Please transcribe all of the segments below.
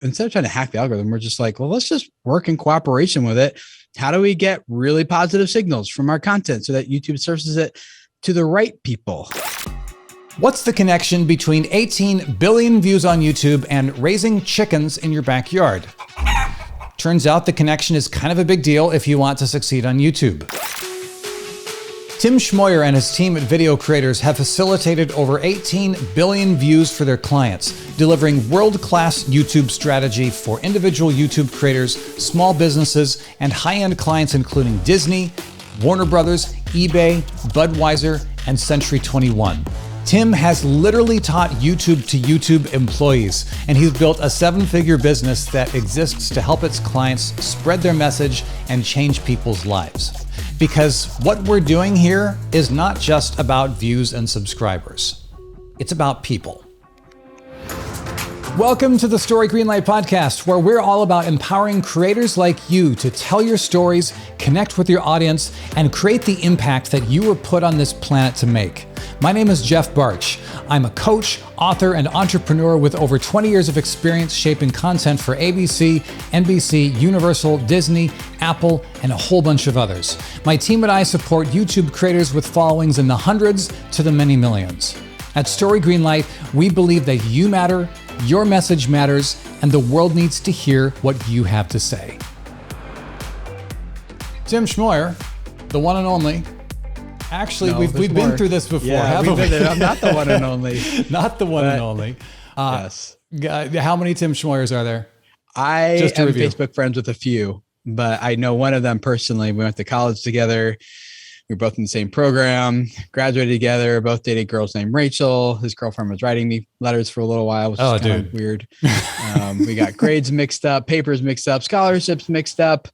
instead of trying to hack the algorithm, we're just like, well, let's just work in cooperation with it. How do we get really positive signals from our content so that YouTube surfaces it to the right people? What's the connection between 18 billion views on YouTube and raising chickens in your backyard? Turns out the connection is kind of a big deal if you want to succeed on YouTube. Tim Schmoyer and his team at Video Creators have facilitated over 18 billion views for their clients, delivering world-class YouTube strategy for individual YouTube creators, small businesses, and high-end clients including Disney, Warner Brothers, eBay, Budweiser, and Century 21. Tim has literally taught YouTube to YouTube employees, and he's built a 7-figure business that exists to help its clients spread their message and change people's lives. Because what we're doing here is not just about views and subscribers. It's about people. Welcome to the Story Greenlight podcast, where we're all about empowering creators like you to tell your stories, connect with your audience, and create the impact that you were put on this planet to make. My name is Jeff Barch. I'm a coach, author, and entrepreneur with over 20 years of experience shaping content for ABC, NBC, Universal, Disney, Apple, and a whole bunch of others. My team and I support YouTube creators with followings in the hundreds to the many millions. At Story Greenlight, we believe that you matter, your message matters, and the world needs to hear what you have to say. Tim Schmoyer, the one and only. Actually, we've been through this before, haven't we? I'm not the one and only. Not the one and only. Yes. How many Tim Schmoyers are there? I am Facebook friends with a few, but I know one of them personally. We went to college together. We were both in the same program, graduated together, both dated girls named Rachel. His girlfriend was writing me letters for a little while, which was kind of weird. We got grades mixed up, papers mixed up, scholarships mixed up.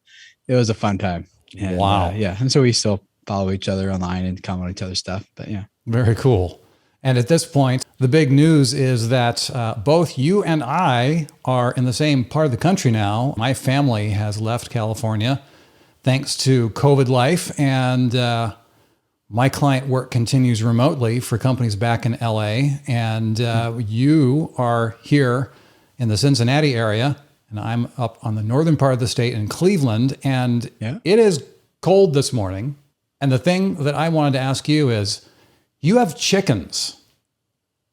It was a fun time. And, wow. And so we still follow each other online and comment on each other's stuff. But yeah. Very cool. And at this point, the big news is that both you and I are in the same part of the country now. My family has left California thanks to COVID life, and my client work continues remotely for companies back in LA. And you are here in the Cincinnati area, and I'm up on the northern part of the state in Cleveland, and it is cold this morning. And the thing that I wanted to ask you is, you have chickens.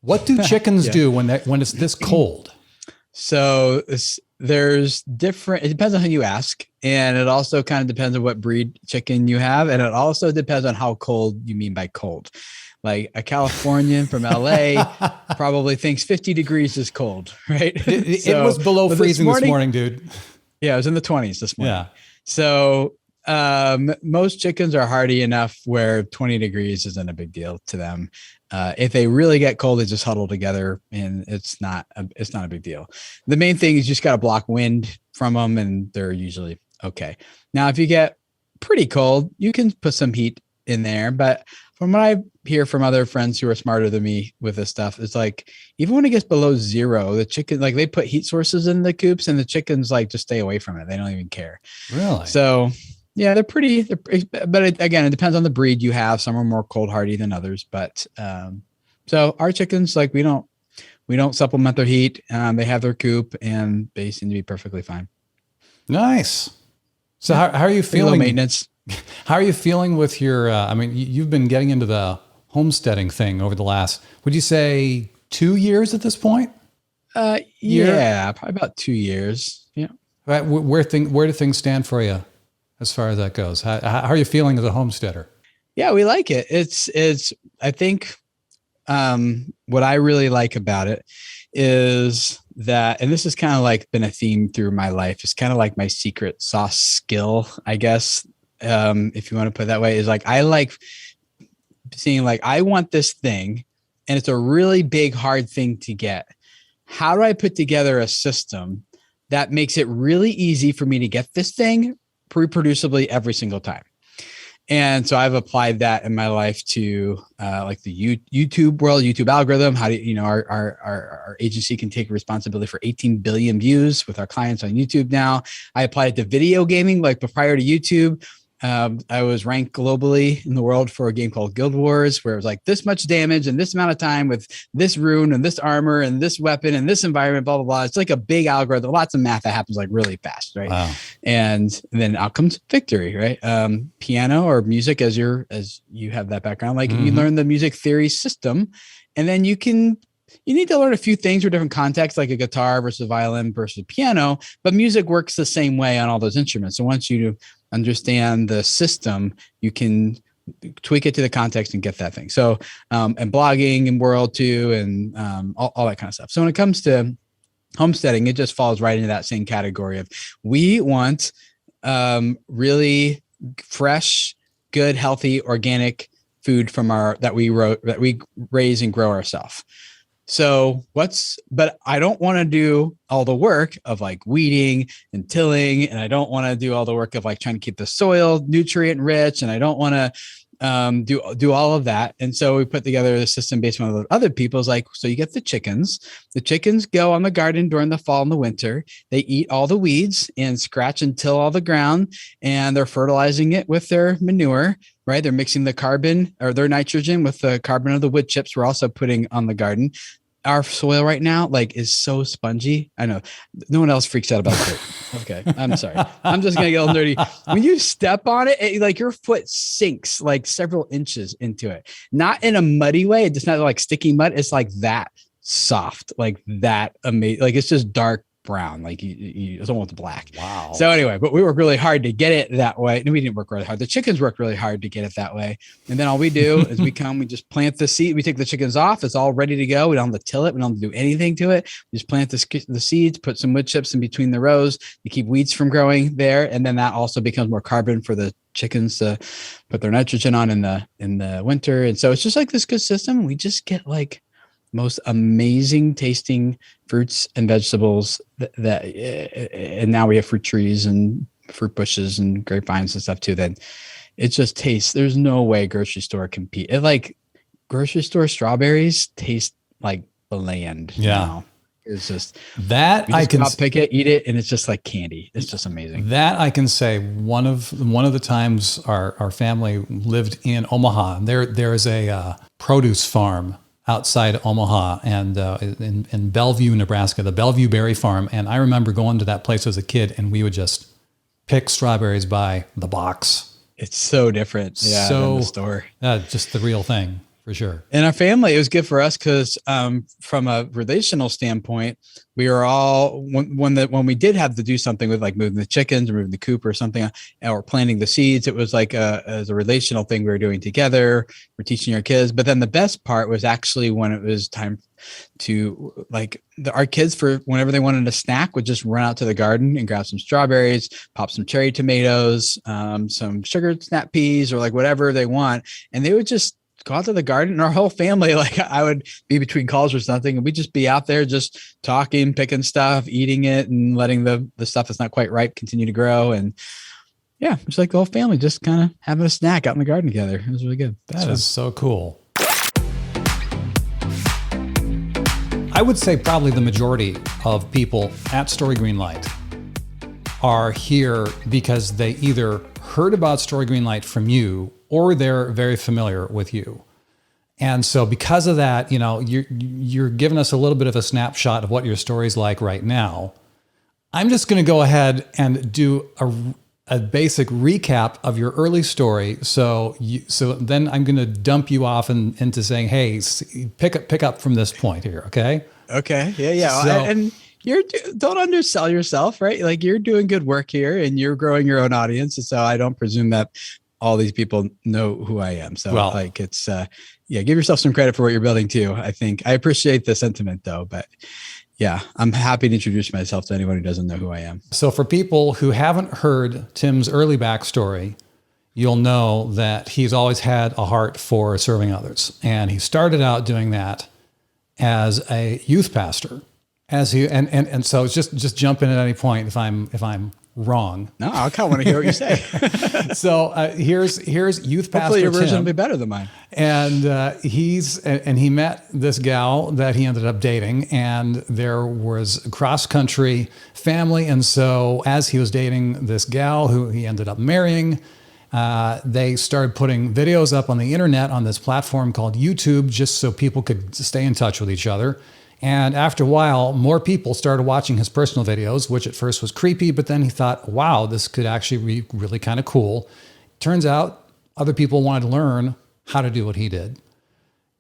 What do chickens do when it's this cold? So there's different, it depends on who you ask. And it also kind of depends on what breed chicken you have. And it also depends on how cold you mean by cold. Like a Californian from LA probably thinks 50 degrees is cold, right? It was below freezing this morning, dude. Yeah, it was in the 20s this morning. Yeah. So most chickens are hardy enough where 20 degrees isn't a big deal to them. If they really get cold, they just huddle together, and it's not a big deal. The main thing is you just got to block wind from them, and they're usually okay. Now, if you get pretty cold, you can put some heat in there. But from what I hear from other friends who are smarter than me with this stuff, it's like, even when it gets below zero, the chicken, like they put heat sources in the coops, and the chickens like just stay away from it. They don't even care. Really? So yeah, but again, it depends on the breed you have. Some are more cold hardy than others, but so our chickens, like we don't supplement their heat. They have their coop, and they seem to be perfectly fine. Nice. So how are you feeling? Low maintenance. How are you feeling with your? I mean, you've been getting into the homesteading thing over the last, would you say, 2 years at this point? Yeah, probably about 2 years. Yeah. Right. Where do things stand for you as far as that goes? How are you feeling as a homesteader? Yeah, we like it. It's I think what I really like about it is that, and this has kind of like been a theme through my life, it's kind of like my secret sauce skill, I guess, if you want to put it that way, is like, I like seeing like, I want this thing and it's a really big, hard thing to get. How do I put together a system that makes it really easy for me to get this thing reproducibly every single time? And so I've applied that in my life to like the YouTube world, YouTube algorithm. How do you know, our agency can take responsibility for 18 billion views with our clients on YouTube now. I applied it to video gaming, like prior to YouTube. I was ranked globally in the world for a game called Guild Wars, where it was like this much damage and this amount of time with this rune and this armor and this weapon and this environment, blah, blah, blah. It's like a big algorithm, lots of math that happens like really fast, right? Wow. And then out comes victory, right? Piano or music, as you have that background, like you learn the music theory system, and then you need to learn a few things for different contexts, like a guitar versus a violin versus a piano, but music works the same way on all those instruments. So once you understand the system, you can tweak it to the context and get that thing. So, and blogging and world too, and all that kind of stuff. So when it comes to homesteading, it just falls right into that same category of we want really fresh, good, healthy, organic food from that we raise and grow ourselves. So but I don't want to do all the work of like weeding and tilling, and I don't want to do all the work of like trying to keep the soil nutrient rich, and I don't want to do all of that. And so we put together a system based on what other people's like. So you get the chickens go on the garden during the fall and the winter. They eat all the weeds and scratch and till all the ground, and they're fertilizing it with their manure, right? They're mixing the carbon or their nitrogen with the carbon of the wood chips we're also putting on the garden. Our soil right now, like, is so spongy. I know no one else freaks out about it. Okay, I'm sorry. I'm just gonna get a little nerdy. When you step on it, like your foot sinks like several inches into it. Not in a muddy way. It's not like sticky mud. It's like that soft, like that amazing. Like it's just dark brown, like it's almost black. Wow. So anyway, but we worked really hard to get it that way. No, we didn't work really hard. The chickens worked really hard to get it that way. And then all we do is we just plant the seed. We take the chickens off. It's all ready to go. We don't have to till it. We don't have to do anything to it. We just plant the seeds, put some wood chips in between the rows to keep weeds from growing there. And then that also becomes more carbon for the chickens to put their nitrogen on in the winter. And so it's just like this good system. We just get like most amazing tasting fruits and vegetables and now we have fruit trees and fruit bushes and grapevines and stuff too. Then it just tastes, there's no way grocery store compete. It like grocery store strawberries taste like bland. Yeah. Now. It's just that I can pick it, eat it, and it's just like candy. It's just amazing. That I can say one of the times our family lived in Omaha. There is a produce farm outside Omaha and in Bellevue, Nebraska, the Bellevue Berry Farm. And I remember going to that place as a kid, and we would just pick strawberries by the box. It's so different, than the store. Just the real thing, for sure. In our family, it was good for us because from a relational standpoint, we were all when we did have to do something with like moving the chickens or moving the coop or something, or planting the seeds, it was like as a relational thing we were doing together. We're teaching our kids. But then the best part was actually when it was time to our kids, for whenever they wanted a snack, would just run out to the garden and grab some strawberries, pop some cherry tomatoes, some sugar snap peas, or like whatever they want, and they would just go out to the garden. And our whole family, like I would be between calls or something, and we'd just be out there just talking, picking stuff, eating it, and letting the stuff that's not quite ripe continue to grow. And yeah, it's like the whole family just kind of having a snack out in the garden together. It was really good. That is so cool. I would say probably the majority of people at Story Greenlight are here because they either heard about Story Greenlight from you or they're very familiar with you. And so because of that, you're giving us a little bit of a snapshot of what your story's like right now. I'm just going to go ahead and do a basic recap of your early story. So then I'm going to dump you off into saying, hey, pick up from this point here. Okay. Okay. Yeah. So, and don't undersell yourself, right? Like you're doing good work here and you're growing your own audience. And so I don't presume that all these people know who I am. So it's, give yourself some credit for what you're building too. I think I appreciate the sentiment though, but yeah, I'm happy to introduce myself to anyone who doesn't know who I am. So for people who haven't heard Tim's early backstory, you'll know that he's always had a heart for serving others. And he started out doing that as a youth pastor. And so just jump in at any point if I'm wrong. No, I kind of want to hear what you say. So here's youth pastor. Hopefully your version Tim, will be better than mine. And he met this gal that he ended up dating, and there was cross country family. And so as he was dating this gal who he ended up marrying, They started putting videos up on the internet on this platform called YouTube, just so people could stay in touch with each other. And after a while, more people started watching his personal videos, which at first was creepy, but then he thought, wow, this could actually be really kind of cool. Turns out other people wanted to learn how to do what he did.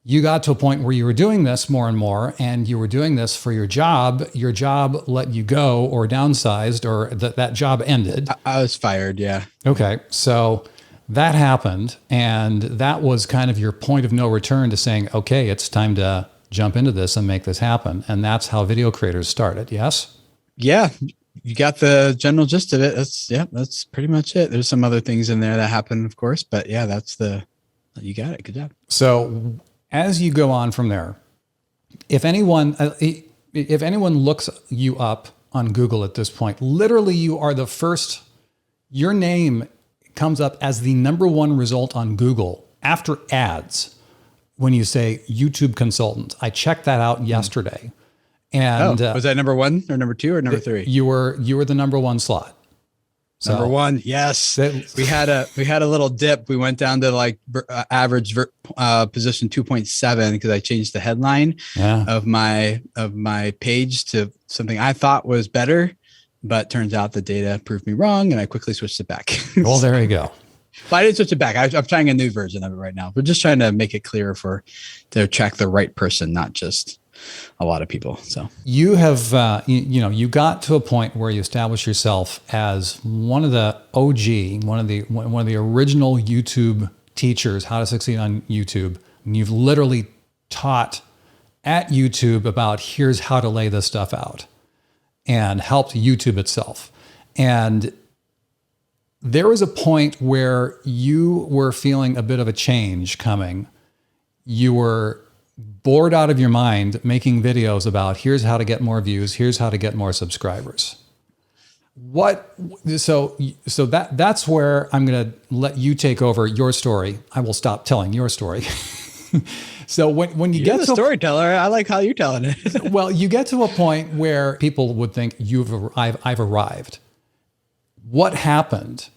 You got to a point where you were doing this more and more, and you were doing this for your job. Your job let you go or downsized, or that job ended. I was fired. Yeah. Okay. So that happened, and that was kind of your point of no return to saying, okay, it's time to jump into this and make this happen. And that's how video creators started. Yes? Yeah. You got the general gist of it. That's pretty much it. There's some other things in there that happen, of course, but yeah, you got it. Good job. So as you go on from there, if anyone looks you up on Google at this point, literally you are the first, your name comes up as the #1 result on Google after ads. When you say YouTube consultant, I checked that out yesterday. And was that #1 or #2 or #3? You were the #1 slot. So, #1. Yes. We had a little dip. We went down to like average position 2.7 because I changed the headline of my page to something I thought was better, but turns out the data proved me wrong and I quickly switched it back. Well, there you go. But I didn't switch it back. I'm trying a new version of it right now. We're just trying to make it clearer to attract the right person, not just a lot of people. So you have, you got to a point where you established yourself as one of the OG, one of the original YouTube teachers, how to succeed on YouTube. And you've literally taught at YouTube about here's how to lay this stuff out and helped YouTube itself. And there was a point where you were feeling a bit of a change coming. You were bored out of your mind making videos about here's how to get more views, here's how to get more subscribers. So that's where I'm going to let you take over your story. I will stop telling your story. So when you get the storyteller, I like how you're telling it. Well, you get to a point where people would think I've arrived. What happened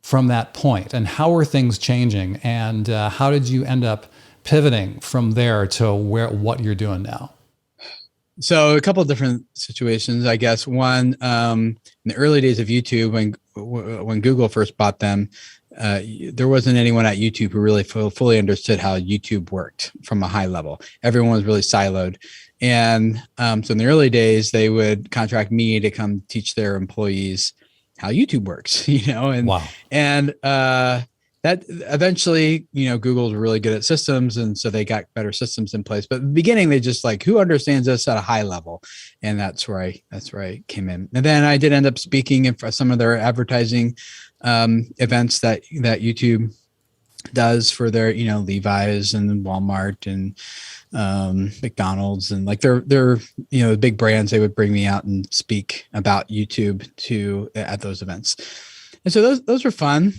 from that point, and how are things changing, and how did you end up pivoting from there to what you're doing now? So a couple of different situations, I guess. One, in the early days of YouTube, when Google first bought them, there wasn't anyone at YouTube who really fully understood how YouTube worked from a high level. Everyone was really siloed. And so in the early days, they would contract me to come teach their employees how YouTube works, and wow. And that eventually, Google was really good at systems, and so they got better systems in place. But in the beginning, they just who understands this at a high level, and that's where I came in. And then I did end up speaking in some of their advertising events that YouTube does for their Levi's and Walmart and McDonald's and they're big brands. They would bring me out and speak about YouTube at those events, and so those were fun.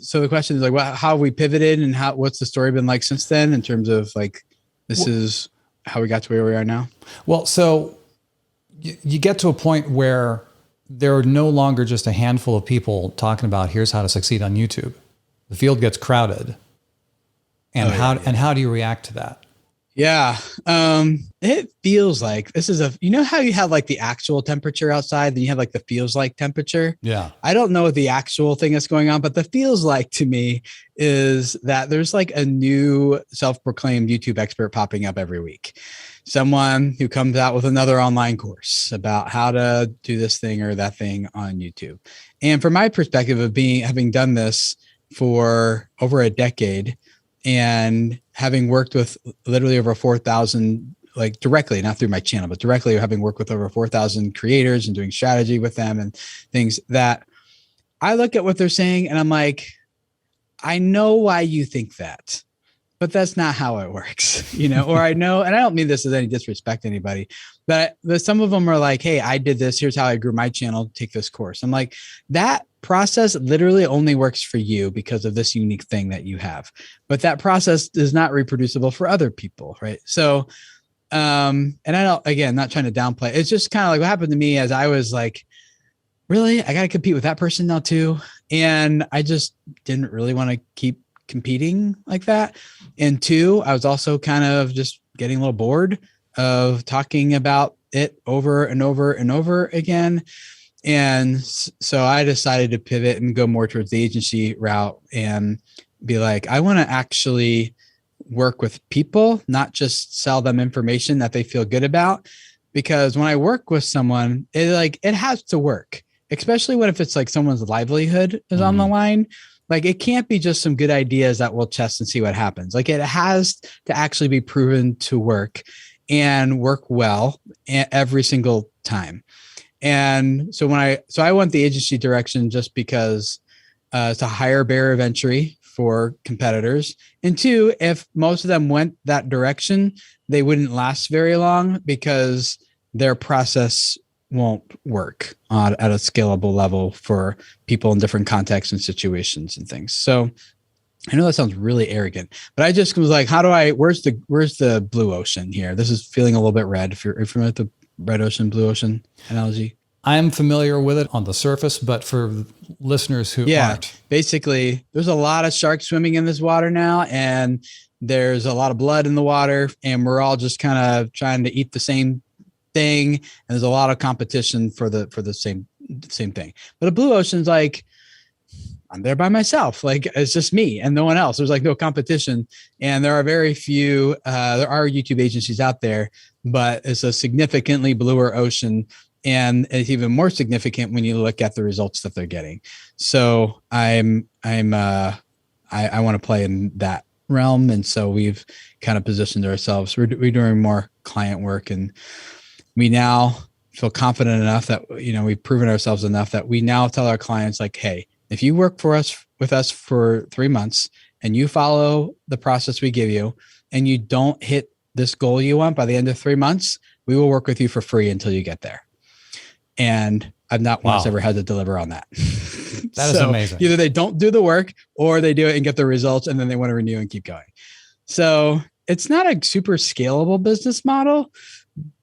So the question is how have we pivoted, and what's the story been like since then in terms of this is how we got to where we are now? Well, so you get to a point where there are no longer just a handful of people talking about here's how to succeed on YouTube. The field gets crowded. And how do you react to that? Yeah. It feels like this is how you have the actual temperature outside, then you have the feels like temperature. Yeah. I don't know what the actual thing that's going on, but the feels like to me is that there's a new self-proclaimed YouTube expert popping up every week. Someone who comes out with another online course about how to do this thing or that thing on YouTube. And from my perspective of having done this for over a decade, and having worked with literally over 4,000, directly, not through my channel, but directly having worked with over 4,000 creators and doing strategy with them and things, that I look at what they're saying and I'm like, I know why you think that, but that's not how it works, or I know, and I don't mean this as any disrespect to anybody, but some of them are hey, I did this. Here's how I grew my channel. Take this course. I'm like, that process literally only works for you because of this unique thing that you have, but that process is not reproducible for other people. Right. So, and I don't, again, not trying to downplay. It's just kind of what happened to me as I was really, I got to compete with that person now too. And I just didn't really want to keep competing like that. And two, I was also kind of just getting a little bored of talking about it over and over and over again. And so I decided to pivot and go more towards the agency route and be like, I want to actually work with people, not just sell them information that they feel good about. Because when I work with someone, it has to work, especially if it's like someone's livelihood is on the line. Like it can't be just some good ideas that we'll test and see what happens. Like it has to actually be proven to work and work well every single time. And so I went the agency direction just because it's a higher barrier of entry for competitors. And two, if most of them went that direction, they wouldn't last very long because their process won't work at a scalable level for people in different contexts and situations and things. So I know that sounds really arrogant, but I just was like, where's the blue ocean here? This is feeling a little bit red. If you're familiar with the red ocean, blue ocean analogy. I'm familiar with it on the surface, but for listeners who aren't. Basically, there's a lot of sharks swimming in this water now, and there's a lot of blood in the water, and we're all just kind of trying to eat the same thing. And there's a lot of competition for the same thing. But a blue ocean's like, I'm there by myself. Like it's just me and no one else. There's like no competition. And there are very few, there are YouTube agencies out there, but it's a significantly bluer ocean. And it's even more significant when you look at the results that they're getting. So I want to play in that realm. And so we've kind of positioned ourselves. We're doing more client work, and we now feel confident enough that, we've proven ourselves enough that we now tell our clients like, hey, if you work with us for 3 months and you follow the process we give you and you don't hit this goal you want by the end of 3 months, we will work with you for free until you get there. And I've not once ever had to deliver on that. That is amazing. Either they don't do the work or they do it and get the results and then they want to renew and keep going. So it's not a super scalable business model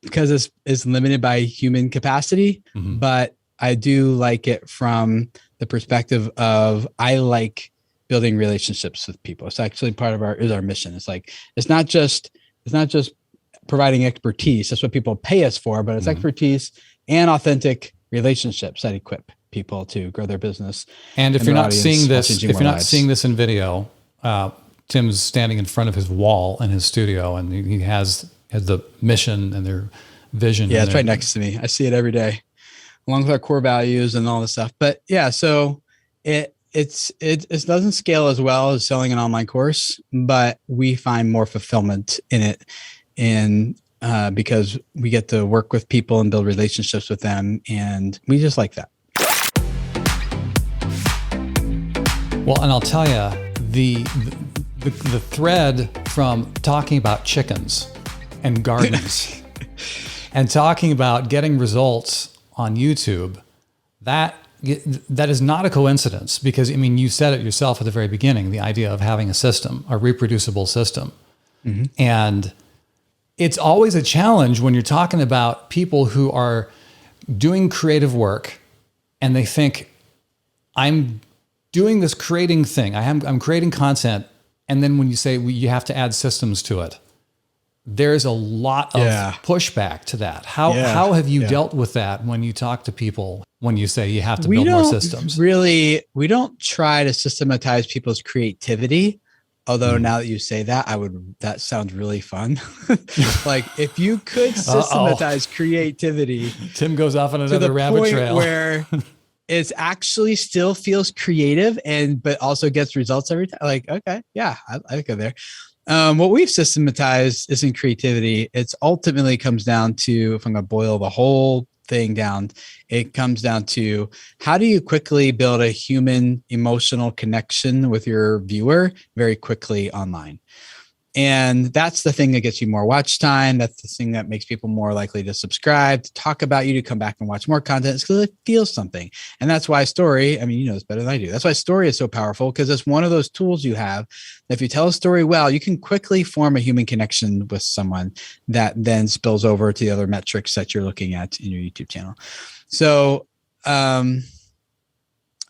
because it's limited by human capacity, but I do like it from the perspective of I like building relationships with people. It's actually part of our mission. It's like, it's not just providing expertise. That's what people pay us for, but it's expertise and authentic relationships that equip people to grow their business. And if you're not seeing this, seeing this in video, Tim's standing in front of his wall in his studio, and he has the mission and their vision. Yeah, it's right next to me. I see it every day, along with our core values and all this stuff. But yeah, so it doesn't scale as well as selling an online course, but we find more fulfillment in it, because we get to work with people and build relationships with them, and we just like that. Well, and I'll tell you, the thread from talking about chickens and gardens and talking about getting results on YouTube, that is not a coincidence, because you said it yourself at the very beginning, the idea of having a system, a reproducible system. And it's always a challenge when you're talking about people who are doing creative work and they think, I'm doing this creating thing. I'm creating content. And then when you say you have to add systems to it, there's a lot of pushback to that. How have you dealt with that when you talk to people, when you say you have to build more systems? We don't try to systematize people's creativity. Although now that you say that, that sounds really fun. Like if you could systematize creativity. Tim goes off on another rabbit trail where it actually still feels creative but also gets results every time. Like, okay, yeah, I go there. What we've systematized isn't creativity. It's ultimately comes down to, if I'm going to boil the whole thing down, it comes down to how do you quickly build a human emotional connection with your viewer very quickly online. And that's the thing that gets you more watch time. That's the thing that makes people more likely to subscribe, to talk about you, to come back and watch more content. It's because it feels something. And that's why story, you know this better than I do. That's why story is so powerful, because it's one of those tools you have. If you tell a story well, you can quickly form a human connection with someone that then spills over to the other metrics that you're looking at in your YouTube channel. So So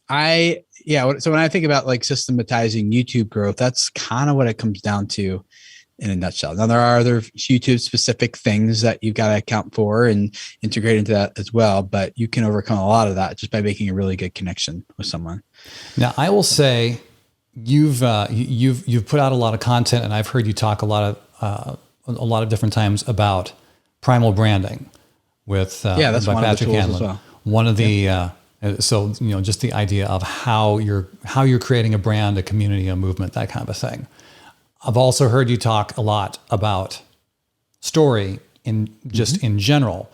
when I think about like systematizing YouTube growth, that's kind of what it comes down to in a nutshell. Now there are other YouTube specific things that you've got to account for and integrate into that as well, but you can overcome a lot of that just by making a really good connection with someone. Now I will say you've put out a lot of content, and I've heard you talk a lot of different times about primal branding with that's by one Patrick of the tools Hanlon. as well. One of the so just the idea of how you're creating a brand, a community, a movement, that kind of a thing. I've also heard you talk a lot about story in general.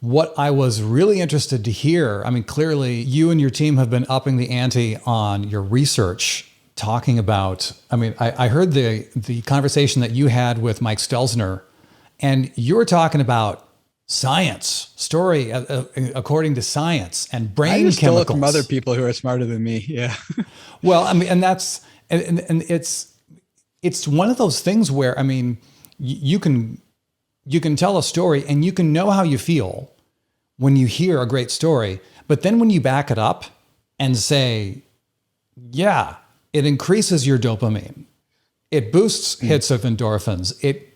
What I was really interested to hear, I mean, clearly you and your team have been upping the ante on your research, talking about, I mean, I heard the conversation that you had with Mike Stelzner, and you were talking about science, story according to science, and brain I just chemicals. Stole it from other people who are smarter than me. Yeah. Well, I mean, and that's, and it's one of those things where, I mean, you can tell a story and you can know how you feel when you hear a great story, but then when you back it up and say, yeah, it increases your dopamine, it boosts hits of endorphins, it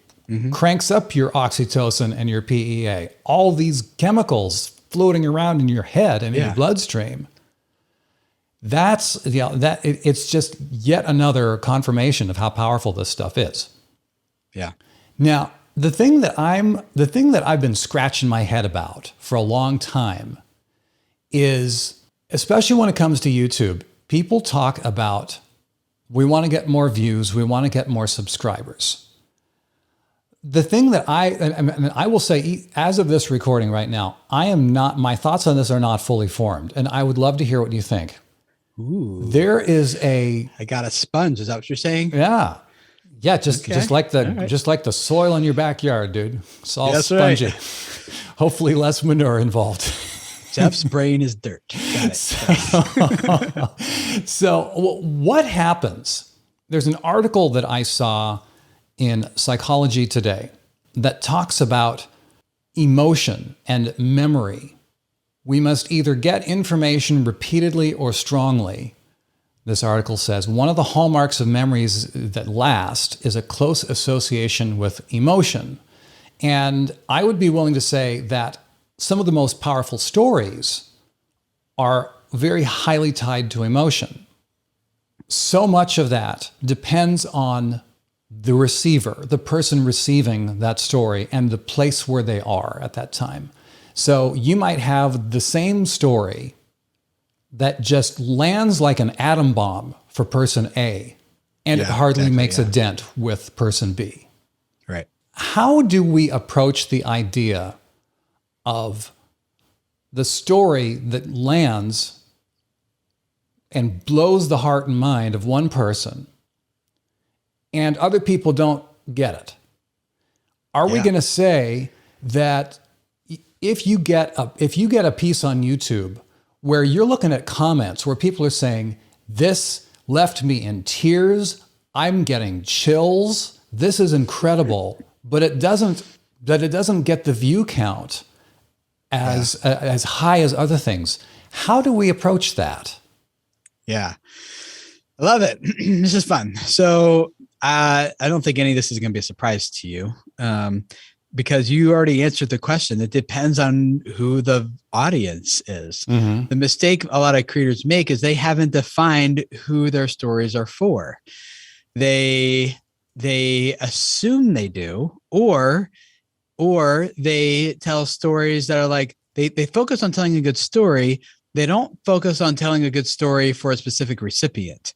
cranks up your oxytocin and your PEA, all these chemicals floating around in your head and in your bloodstream. It's just yet another confirmation of how powerful this stuff is. Yeah. Now, the thing that I've been scratching my head about for a long time is, especially when it comes to YouTube, people talk about, we want to get more views, we want to get more subscribers. The thing that I will say, as of this recording right now, my thoughts on this are not fully formed, and I would love to hear what you think. Ooh. There is I got a sponge. Is that what you're saying? Yeah. Yeah. Just like the soil in your backyard, dude. It's all spongy. Right. Hopefully less manure involved. Jeff's brain is dirt. Got it. So what happens? There's an article that I saw in Psychology Today that talks about emotion and memory. We must either get information repeatedly or strongly. This article says, one of the hallmarks of memories that last is a close association with emotion. And I would be willing to say that some of the most powerful stories are very highly tied to emotion. So much of that depends on the receiver, the person receiving that story, and the place where they are at that time. So you might have the same story that just lands like an atom bomb for person A, and it hardly makes a dent with person B. Right. How do we approach the idea of the story that lands and blows the heart and mind of one person, and other people don't get it? Are we going to say that if you get a piece on YouTube where you're looking at comments where people are saying, this left me in tears, I'm getting chills, this is incredible, but it doesn't get the view count as high as other things? How do we approach that? Yeah, I love it. This is fun. So I don't think any of this is going to be a surprise to you, because you already answered the question. It depends on who the audience is. Mm-hmm. The mistake a lot of creators make is they haven't defined who their stories are for. They assume they do, or they tell stories that are like, they focus on telling a good story. They don't focus on telling a good story for a specific recipient.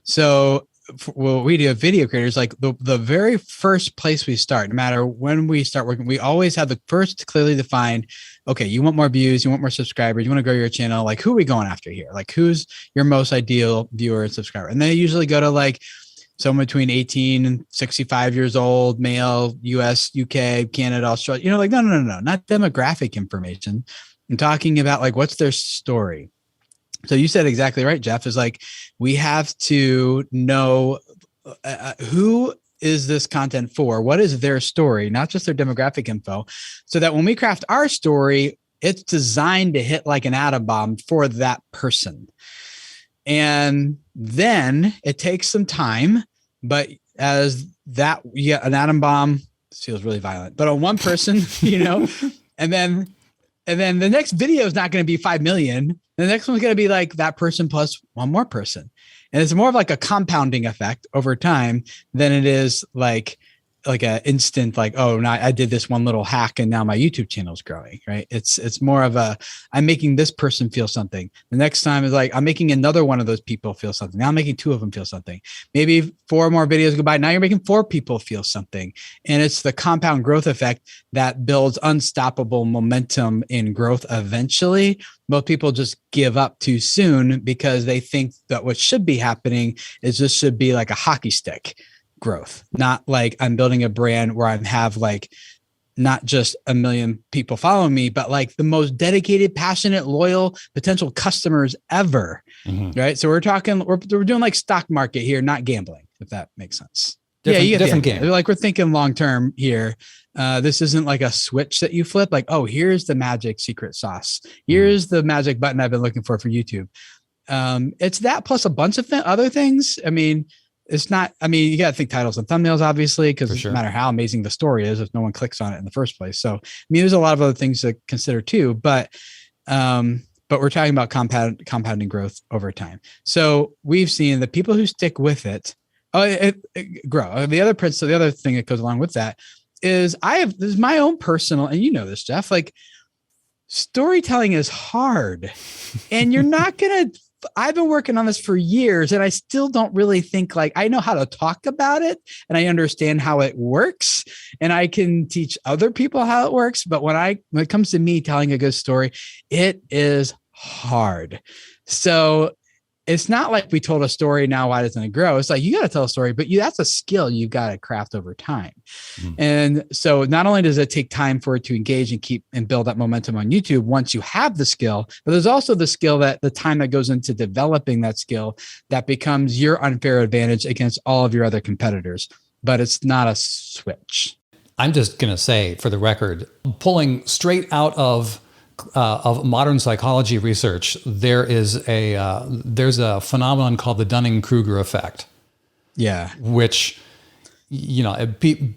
So what we do as video creators, like the very first place we start, no matter when we start working, we always have the first clearly defined, okay, you want more views, you want more subscribers, you want to grow your channel. Like, who are we going after here? Like, who's your most ideal viewer and subscriber? And they usually go to like someone between 18 and 65 years old, male, US, UK, Canada, Australia, like, no, not demographic information. I'm talking about like, what's their story? So you said exactly right, Jeff, is like, we have to know who is this content for? What is their story? Not just their demographic info, so that when we craft our story, It's designed to hit like an atom bomb for that person. And then it takes some time, but as that, an atom bomb feels really violent, but on one person, and then the next video is not going to be 5 million. The next one's going to be like that person plus one more person. And it's more of like a compounding effect over time than it is like a instant, like, oh, now I did this one little hack and now my YouTube channel is growing, right? It's more of I'm making this person feel something. The next time is like, I'm making another one of those people feel something. Now I'm making 2 of them feel something. Maybe 4 more videos go by. Now you're making 4 people feel something. And it's the compound growth effect that builds unstoppable momentum in growth eventually. Most people just give up too soon because they think that what should be happening is this should be like a hockey stick growth, not like I'm building a brand where I have like not just 1 million people following me, but like the most dedicated, passionate, loyal potential customers ever. Right. So we're doing like stock market here, not gambling, if that makes sense. You get different game. Like we're thinking long term here. This isn't like a switch that you flip. Like, oh, here's the magic secret sauce. Here's the magic button I've been looking for YouTube. It's that plus a bunch of other things. I mean, it's not, you got to think titles and thumbnails, obviously, because it doesn't matter how amazing the story is if no one clicks on it in the first place. So, there's a lot of other things to consider too, but we're talking about compounding growth over time. So we've seen the people who stick with it, grow. The other thing that goes along with that is this is my own personal, and you know this, Jeff, like storytelling is hard and you're not going to, I've been working on this for years and I still don't really think like I know how to talk about it and I understand how it works and I can teach other people how it works. But when it comes to me telling a good story, it is hard. So it's not like we told a story. Now, why doesn't it grow? It's like, you got to tell a story, but that's a skill you've got to craft over time. And so not only does it take time for it to engage and keep and build that momentum on YouTube once you have the skill, but there's also the skill that the time that goes into developing that skill that becomes your unfair advantage against all of your other competitors. But it's not a switch. I'm just going to say, for the record, pulling straight out of modern psychology research, there's a phenomenon called the Dunning-Kruger Effect. Yeah. Which,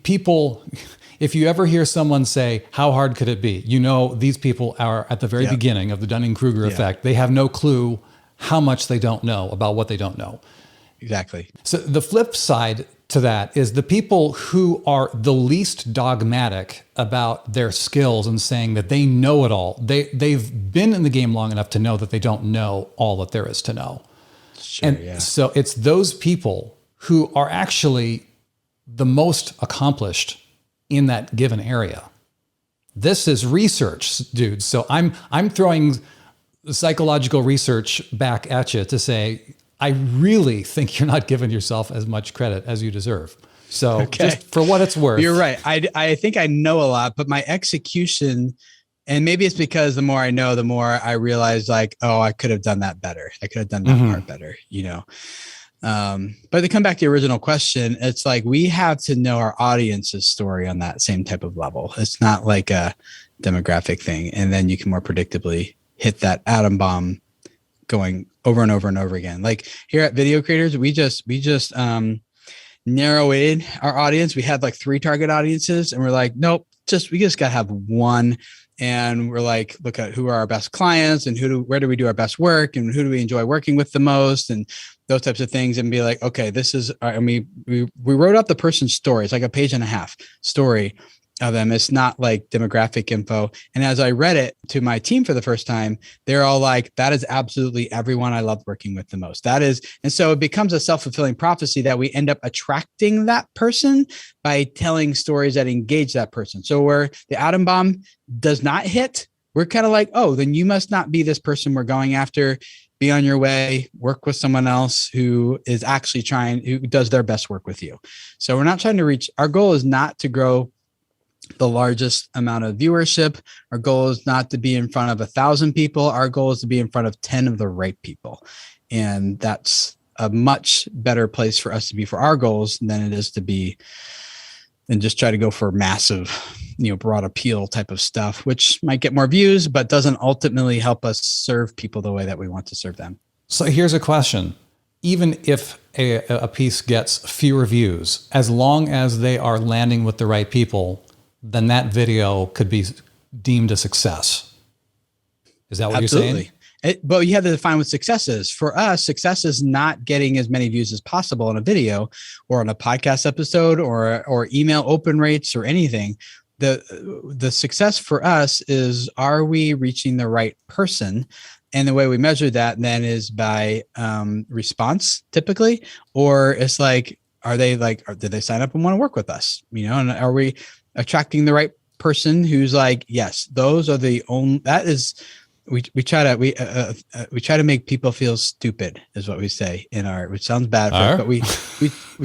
people, if you ever hear someone say, how hard could it be? These people are at the very beginning of the Dunning-Kruger Effect. They have no clue how much they don't know about what they don't know. Exactly. So the flip side to that is the people who are the least dogmatic about their skills and saying that they know it all. They've been in the game long enough to know that they don't know all that there is to know. Sure, so it's those people who are actually the most accomplished in that given area. This is research, dude. So I'm throwing psychological research back at you to say, I really think you're not giving yourself as much credit as you deserve. So just for what it's worth. You're right. I think I know a lot, but my execution, and maybe it's because the more I know, the more I realize like, oh, I could have done that better. I could have done that part better, But to come back to the original question, it's like we have to know our audience's story on that same type of level. It's not like a demographic thing. And then you can more predictably hit that atom bomb going over and over and over again. Like here at Video Creators, we just narrowed our audience. We had like 3 target audiences and we're like, nope, we just got to have one. And we're like, look at who are our best clients and where do we do our best work and who do we enjoy working with the most and those types of things, and be like, okay, this is, we wrote up the person's story. It's like a 1.5 page story of them. It's not like demographic info. And as I read it to my team for the first time, they're all like, that is absolutely everyone I love working with the most. That is. And so it becomes a self-fulfilling prophecy that we end up attracting that person by telling stories that engage that person. So where the atom bomb does not hit, we're kind of like, oh, then you must not be this person we're going after. Be on your way, work with someone else who is actually who does their best work with you. So we're not trying to reach, our goal is not to grow the largest amount of viewership. Our goal is not to be in front of 1,000 people. Our goal is to be in front of 10 of the right people. And that's a much better place for us to be for our goals than it is to be and just try to go for massive, broad appeal type of stuff, which might get more views, but doesn't ultimately help us serve people the way that we want to serve them. So here's a question. Even if a piece gets fewer views, as long as they are landing with the right people, then that video could be deemed a success. Is that what Absolutely. you're saying? But you have to define what success is. For us, success is not getting as many views as possible in a video or on a podcast episode or email open rates or anything. The success for us is, are we reaching the right person? And the way we measure that then is by response typically, or it's like, did they sign up and want to work with us? And are we attracting the right person who's like, yes, those are the only, that is, we try to make people feel stupid is what we say which sounds bad, but we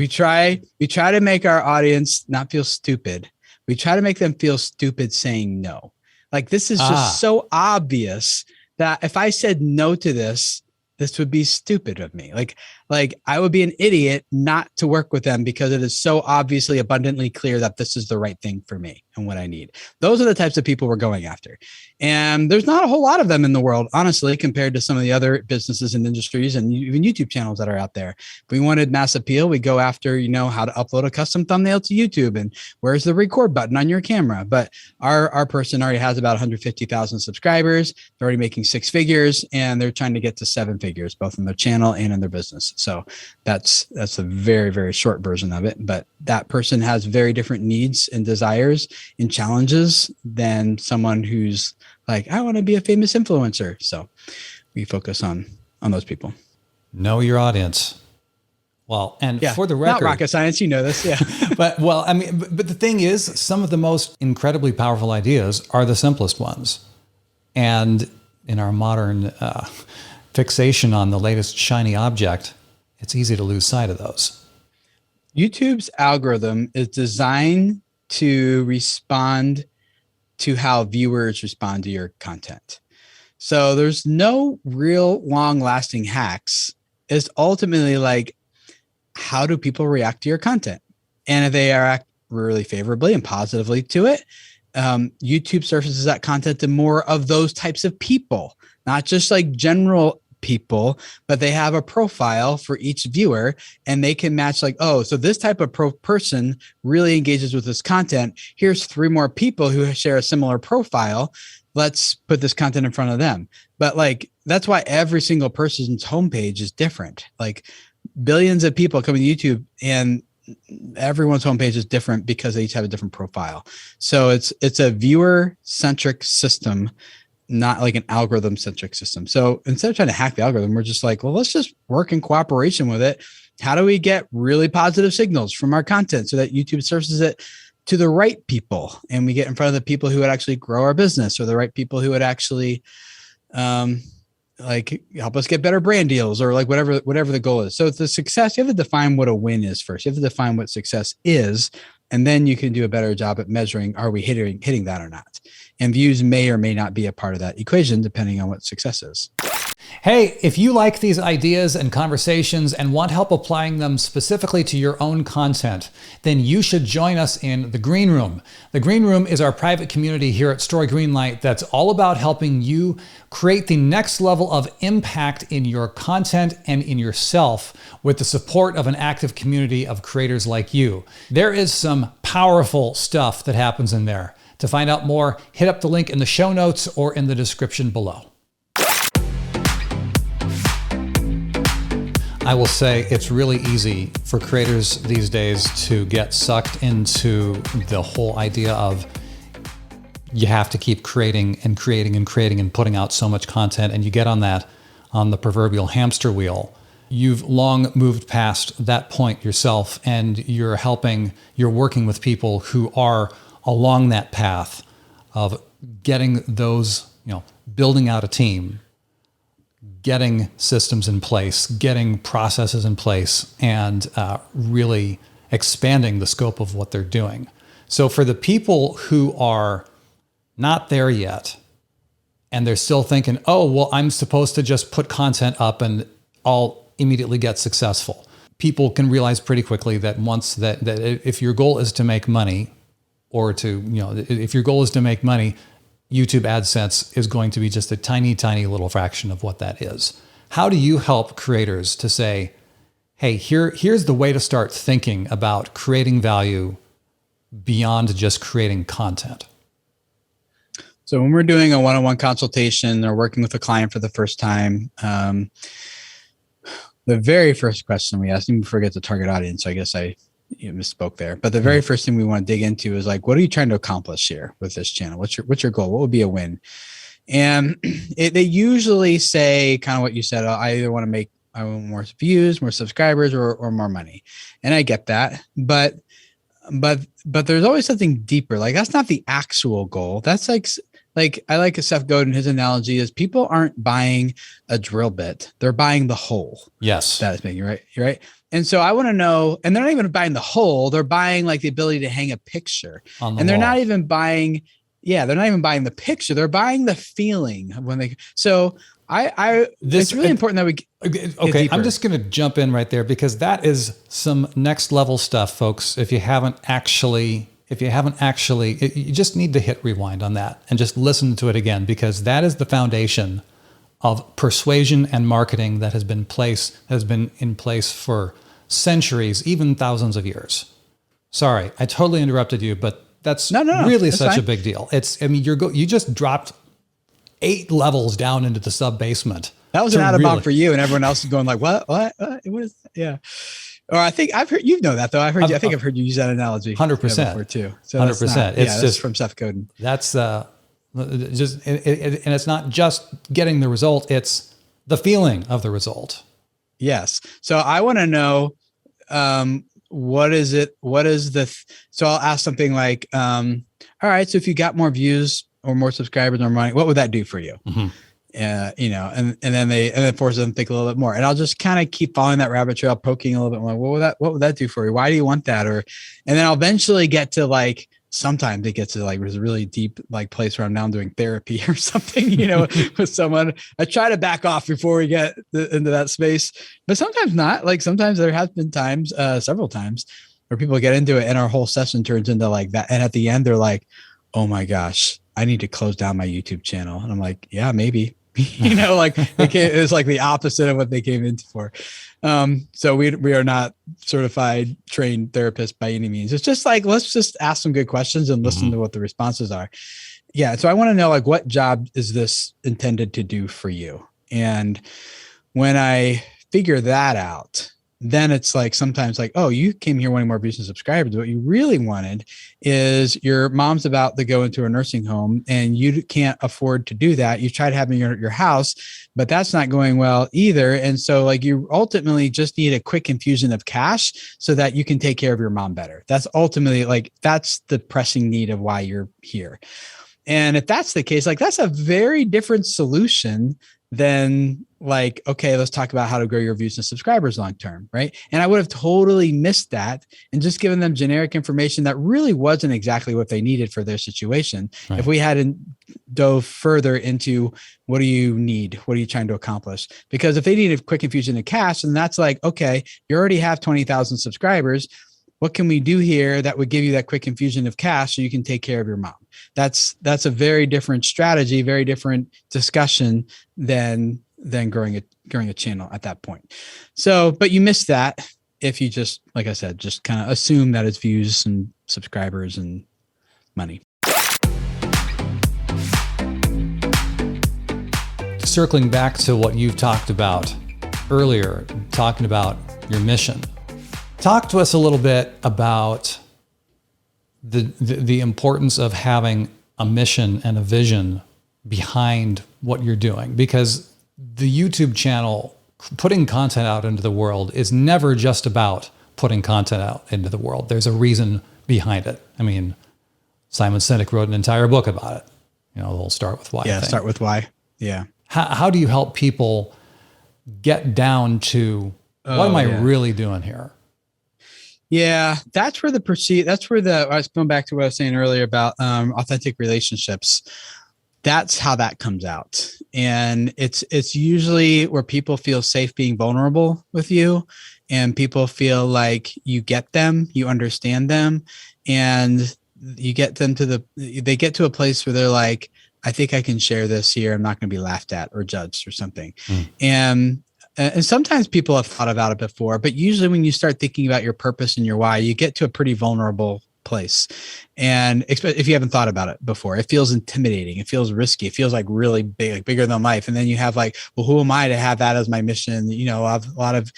try to make our audience not feel stupid. We try to make them feel stupid saying no. Like, this is just so obvious that if I said no to this would be stupid of me. Like I would be an idiot not to work with them because it is so obviously abundantly clear that this is the right thing for me and what I need. Those are the types of people we're going after. And there's not a whole lot of them in the world, honestly, compared to some of the other businesses and industries and even YouTube channels that are out there. If we wanted mass appeal, we go after, how to upload a custom thumbnail to YouTube and where's the record button on your camera. But our person already has about 150,000 subscribers. They're already making 6 figures and they're trying to get to 7 figures, both in their channel and in their business. So that's a very, very short version of it. But that person has very different needs and desires and challenges than someone who's like, I want to be a famous influencer. So we focus on those people. Know your audience. Well, and for the record, not rocket science, this. Yeah. but the thing is, some of the most incredibly powerful ideas are the simplest ones. And in our modern fixation on the latest shiny object, it's easy to lose sight of those. YouTube's algorithm is designed to respond to how viewers respond to your content. So there's no real long-lasting hacks. It's ultimately like, how do people react to your content? And if they react really favorably and positively to it, YouTube surfaces that content to more of those types of people, not just like general people, but they have a profile for each viewer and they can match like, oh, so this type of person really engages with this content. Here's 3 more people who share a similar profile. Let's put this content in front of them. But like, that's why every single person's homepage is different. Like, billions of people come to YouTube and everyone's homepage is different because they each have a different profile. So it's a viewer centric system, not like an algorithm centric system. So instead of trying to hack the algorithm, we're just like, well, let's just work in cooperation with it. How do we get really positive signals from our content so that YouTube surfaces it to the right people and we get in front of the people who would actually grow our business, or the right people who would actually like help us get better brand deals, or like whatever the goal is. So it's the success. You have to define what a win is first. You have to define what success is, and then you can do a better job at measuring, are we hitting that or not? And views may or may not be a part of that equation, depending on what success is. Hey, if you like these ideas and conversations and want help applying them specifically to your own content, then you should join us in the Green Room. The Green Room is our private community here at Story Greenlight that's all about helping you create the next level of impact in your content and in yourself with the support of an active community of creators like you. There is some powerful stuff that happens in there. To find out more, hit up the link in the show notes or in the description below. I will say it's really easy for creators these days to get sucked into the whole idea of you have to keep creating and creating and creating and putting out so much content, and you get on the proverbial hamster wheel. You've long moved past that point yourself, and you're working with people who are along that path of getting those, building out a team, getting systems in place, getting processes in place, and really expanding the scope of what they're doing. So for the people who are not there yet, and they're still thinking, oh, well, I'm supposed to just put content up and I'll immediately get successful. people can realize pretty quickly that once that if your goal is to make money, or to, if your goal is to make money, YouTube AdSense is going to be just a tiny, tiny little fraction of what that is. How do you help creators to say, hey, here's the way to start thinking about creating value beyond just creating content? So when we're doing a one-on-one consultation or working with a client for the first time, the very first question we ask, even before we get to target audience, so I guess I misspoke there, but the very first thing we want to dig into is like, what are you trying to accomplish here with this channel? What's your goal? What would be a win? And they usually say kind of what you said. I want more views, more subscribers, or more money. And I get that, but there's always something deeper. Like that's not the actual goal. That's like I like Seth Godin, his analogy is people aren't buying a drill bit. They're buying the hole. Yes. That is making right. You're right. And so I want to know, and they're not even buying the hole. They're buying like the ability to hang a picture on the wall. They're not even buying. Yeah. They're not even buying the picture. They're buying the feeling when they, so it's really important that we okay. I'm just going to jump in right there because that is some next level stuff, folks. If you haven't actually, you just need to hit rewind on that and just listen to it again, because that is the foundation of persuasion and marketing that has been in place for centuries, even thousands of years. Sorry, I totally interrupted you, but that's really such a big deal. You just dropped 8 levels down into the sub basement. That was an out of bound for you, and everyone else is going like, what is that? Yeah. Or I think I've heard, that though. I think I've heard you use that analogy 100% before too. So 100%. It's just from Seth Godin. That's and it's not just getting the result. It's the feeling of the result. Yes. So I want to know, so I'll ask something like, all right, so if you got more views or more subscribers or money, what would that do for you? Mm-hmm. And then it forces them to think a little bit more, and I'll just kind of keep following that rabbit trail, poking a little bit more. What would that do for you? Why do you want that? And then I'll eventually get to like, sometimes it gets to like this really deep like place where I'm now doing therapy or something, with someone. I try to back off before we get into that space, but sometimes not. Like sometimes there has been times, several times, where people get into it and our whole session turns into like that. And at the end, they're like, "Oh my gosh, I need to close down my YouTube channel." And I'm like, "Yeah, maybe." It's like the opposite of what they came into for. So we are not certified trained therapists by any means. It's just like, let's just ask some good questions and listen to what the responses are. Yeah. So I want to know, like, what job is this intended to do for you? And when I figure that out, then it's like sometimes like, oh, you came here wanting more views and subscribers. What you really wanted is your mom's about to go into a nursing home and you can't afford to do that. You tried having her at your house, but that's not going well either. And so like you ultimately just need a quick infusion of cash so that you can take care of your mom better. That's ultimately like, that's the pressing need of why you're here. And if that's the case, like that's a very different solution than like, okay, let's talk about how to grow your views and subscribers long-term, right? And I would have totally missed that and just given them generic information that really wasn't exactly what they needed for their situation. Right. If we hadn't dove further into what do you need? What are you trying to accomplish? Because if they need a quick infusion of cash, and that's like, okay, you already have 20,000 subscribers. What can we do here that would give you that quick infusion of cash so you can take care of your mom? That's a very different strategy, very different discussion than growing a channel at that point. So, but you miss that if you just, like I said, just kind of assume that it's views and subscribers and money. Circling back to what you've talked about earlier, talking about your mission. Talk to us a little bit about the importance of having a mission and a vision behind what you're doing, because the YouTube channel, putting content out into the world, is never just about putting content out into the world. There's a reason behind it. I mean, Simon Sinek wrote an entire book about it. The whole start with why. Yeah, start with why. Yeah. How do you help people get down to what am I really doing here? Yeah, that's where I was going back to what I was saying earlier about authentic relationships. that's how that comes out. And it's usually where people feel safe being vulnerable with you, and people feel like you get them, you understand them, and you get them they get to a place where they're like, I think I can share this here. I'm not going to be laughed at or judged or something. And sometimes people have thought about it before, but usually when you start thinking about your purpose and your why, you get to a pretty vulnerable place. And if you haven't thought about it before, it feels intimidating. It feels risky. It feels like really big, like bigger than life. And then you have like, well, who am I to have that as my mission? You know, a lot of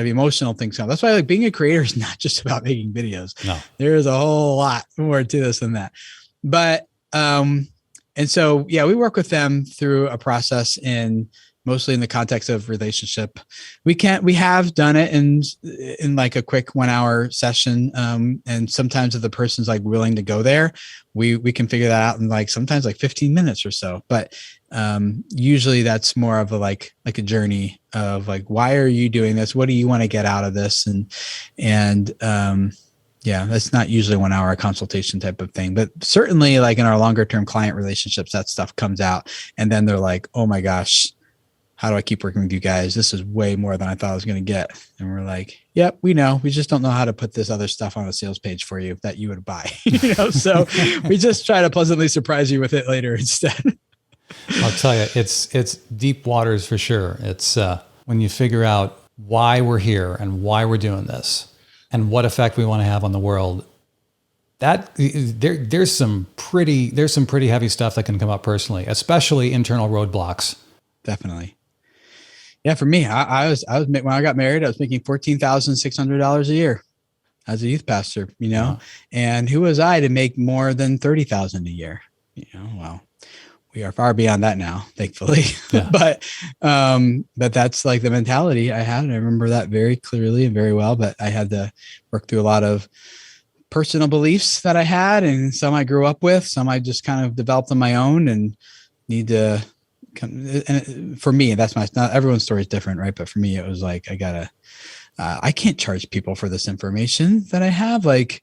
emotional things. That's why like being a creator is not just about making videos. No. There is a whole lot more to this than that. But, and so, yeah, we work with them through a process mostly in the context of relationship. We have done it in like a quick 1 hour session. And sometimes if the person's like willing to go there, we can figure that out in like sometimes like 15 minutes or so. But usually that's more of a a journey of like, why are you doing this? What do you want to get out of this? And yeah, that's not usually 1 hour consultation type of thing, but certainly like in our longer term client relationships, that stuff comes out, and then they're like, oh my gosh, how do I keep working with you guys? This is way more than I thought I was going to get. And we're like, yep, we know. We just don't know how to put this other stuff on a sales page for you that you would buy. So we just try to pleasantly surprise you with it later instead. I'll tell you, it's deep waters for sure. It's when you figure out why we're here and why we're doing this and what effect we want to have on the world. That there's some pretty heavy stuff that can come up personally, especially internal roadblocks. Definitely. Yeah, for me, I was when I got married, I was making $14,600 a year as a youth pastor, and who was I to make more than $30,000 a year? Well, we are far beyond that now, thankfully. Yeah. But that's like the mentality I had, and I remember that very clearly and very well. But I had to work through a lot of personal beliefs that I had, and some I grew up with, some I just kind of developed on my own, and need to. And for me, not everyone's story is different, right? But for me, it was like, I can't charge people for this information that I have. I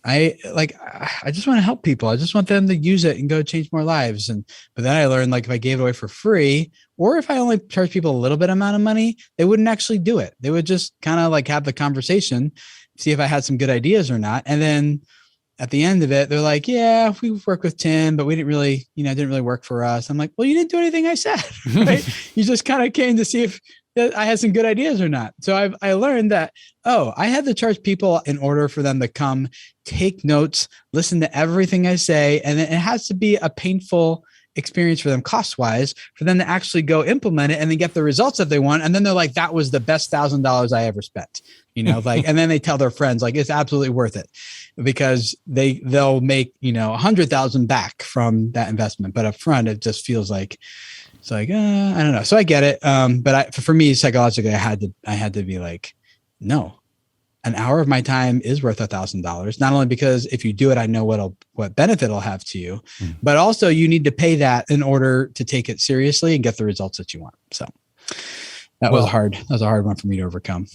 just want to help people. I just want them to use it and go change more lives. But then I learned, like, if I gave it away for free, or if I only charge people a little bit amount of money, they wouldn't actually do it. They would just kind of like have the conversation, see if I had some good ideas or not. And then at the end of it, they're like, yeah, we worked with Tim, but we didn't really, didn't really work for us. I'm like, well, you didn't do anything I said, right? You just kind of came to see if I had some good ideas or not. So I learned that, I had to charge people in order for them to come, take notes, listen to everything I say. And then it has to be a painful experience for them cost-wise, for them to actually go implement it and then get the results that they want. And then they're like, that was the best $1,000 I ever spent, and then they tell their friends, like, it's absolutely worth it, because they'll make, 100,000 back from that investment. But up front, it just feels like, it's like, I don't know. So I get it. But for me, psychologically, I had to be like, no, an hour of my time is worth $1,000. Not only because if you do it, I know what benefit it'll have to you, but also you need to pay that in order to take it seriously and get the results that you want. So that was a hard one for me to overcome.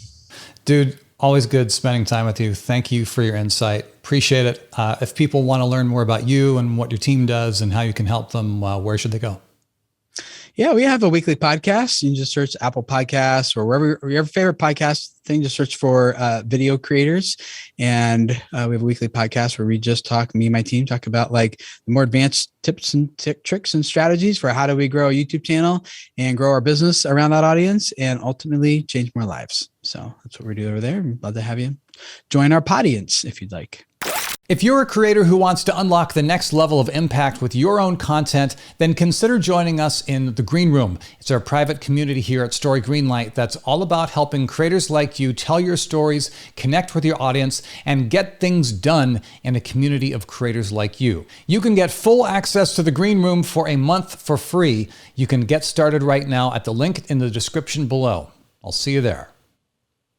Dude, always good spending time with you. Thank you for your insight. Appreciate it. If people want to learn more about you and what your team does and how you can help them, where should they go? Yeah, we have a weekly podcast. You can just search Apple Podcasts or wherever your favorite podcast thing. Just search for video creators. And we have a weekly podcast where we just me and my team talk about like the more advanced tips and tricks and strategies for how do we grow a YouTube channel and grow our business around that audience and ultimately change more lives. So that's what we do over there. We'd love to have you join our audience if you'd like. If you're a creator who wants to unlock the next level of impact with your own content, then consider joining us in the Green Room. It's our private community here at Story Greenlight that's all about helping creators like you tell your stories, connect with your audience, and get things done in a community of creators like you. You can get full access to the Green Room for a month for free. You can get started right now at the link in the description below. I'll see you there.